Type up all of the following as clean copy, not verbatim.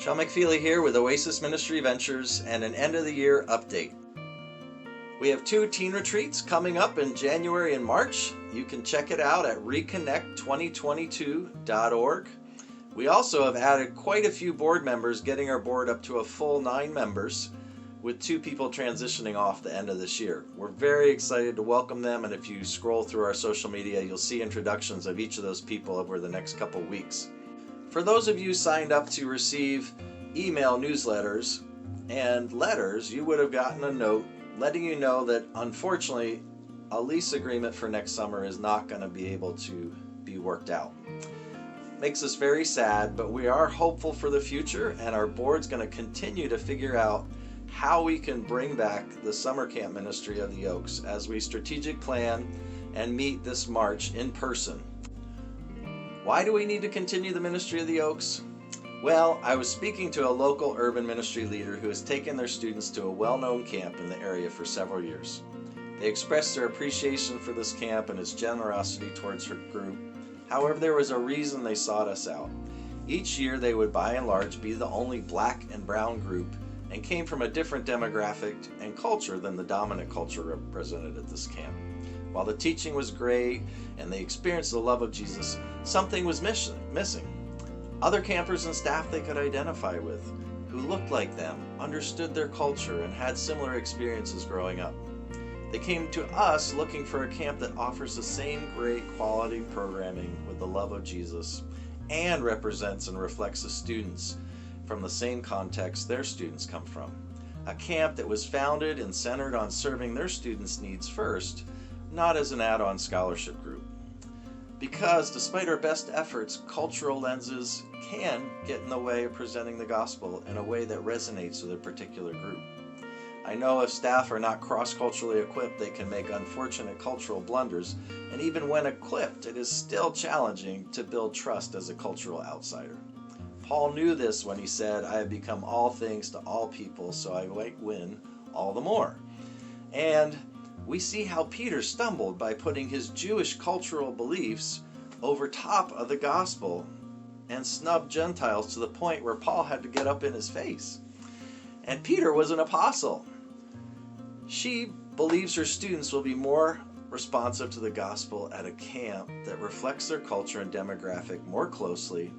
Sean McFeely here with Oasis Ministry Ventures and an end of the year update. We have 2 teen retreats coming up in January and March. You can check it out at reconnect2022.org. We also have added quite a few board members, getting our board up to a full 9 members, with 2 people transitioning off the end of this year. We're very excited to welcome them, and if you scroll through our social media, you'll see introductions of each of those people over the next couple weeks. For those of you signed up to receive email newsletters and letters, you would have gotten a note letting you know that unfortunately a lease agreement for next summer is not going to be able to be worked out. Makes us very sad, but we are hopeful for the future, and our board's going to continue to figure out how we can bring back the summer camp ministry of the Oaks as we strategic plan and meet this March in person. Why do we need to continue the ministry of the Oaks? Well, I was speaking to a local urban ministry leader who has taken their students to a well-known camp in the area for several years. They expressed their appreciation for this camp and its generosity towards her group. However, there was a reason they sought us out. Each year they would by and large be the only black and brown group and came from a different demographic and culture than the dominant culture represented at this camp. While the teaching was great and they experienced the love of Jesus, something was missing. Other campers and staff they could identify with, who looked like them, understood their culture, and had similar experiences growing up. They came to us looking for a camp that offers the same great quality programming with the love of Jesus and represents and reflects the students from the same context their students come from. A camp that was founded and centered on serving their students' needs first, not as an add-on scholarship group. Because despite our best efforts, cultural lenses can get in the way of presenting the gospel in a way that resonates with a particular group. I know if staff are not cross-culturally equipped, they can make unfortunate cultural blunders, and even when equipped, it is still challenging to build trust as a cultural outsider. Paul knew this when he said, "I have become all things to all people, so I might win all the more." And we see how Peter stumbled by putting his Jewish cultural beliefs over top of the gospel and snubbed Gentiles to the point where Paul had to get up in his face. And Peter was an apostle. She believes her students will be more responsive to the gospel at a camp that reflects their culture and demographic more closely,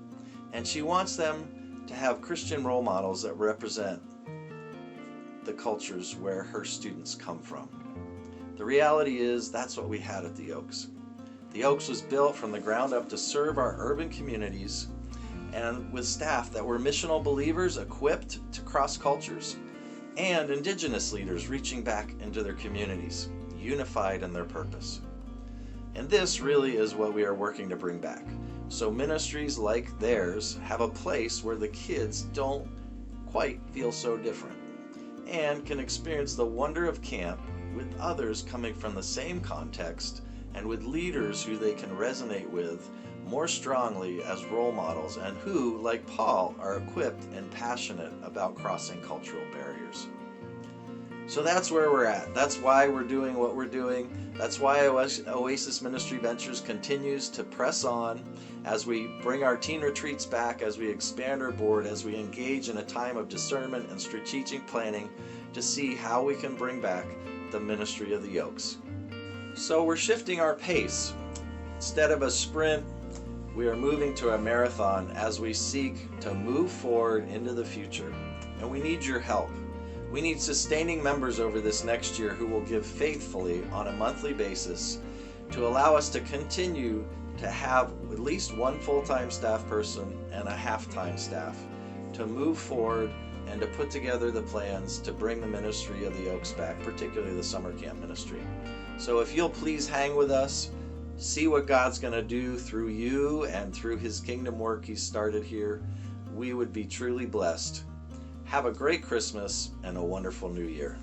and she wants them to have Christian role models that represent the cultures where her students come from. The reality is that's what we had at the Oaks. The Oaks was built from the ground up to serve our urban communities, and with staff that were missional believers equipped to cross cultures, and indigenous leaders reaching back into their communities, unified in their purpose. And this really is what we are working to bring back. So ministries like theirs have a place where the kids don't quite feel so different and can experience the wonder of camp with others coming from the same context and with leaders who they can resonate with more strongly as role models and who, like Paul, are equipped and passionate about crossing cultural barriers. So that's where we're at. That's why we're doing what we're doing. That's why Oasis Ministry Ventures continues to press on as we bring our teen retreats back, as we expand our board, as we engage in a time of discernment and strategic planning to see how we can bring back the ministry of the Oaks. So we're shifting our pace. Instead of a sprint, we are moving to a marathon as we seek to move forward into the future. And we need your help. We need sustaining members over this next year who will give faithfully on a monthly basis to allow us to continue to have at least one full-time staff person and a half-time staff to move forward and to put together the plans to bring the ministry of the Oaks back, particularly the summer camp ministry. So if you'll please hang with us, see what God's going to do through you and through his kingdom work he's started here, we would be truly blessed. Have a great Christmas and a wonderful new year.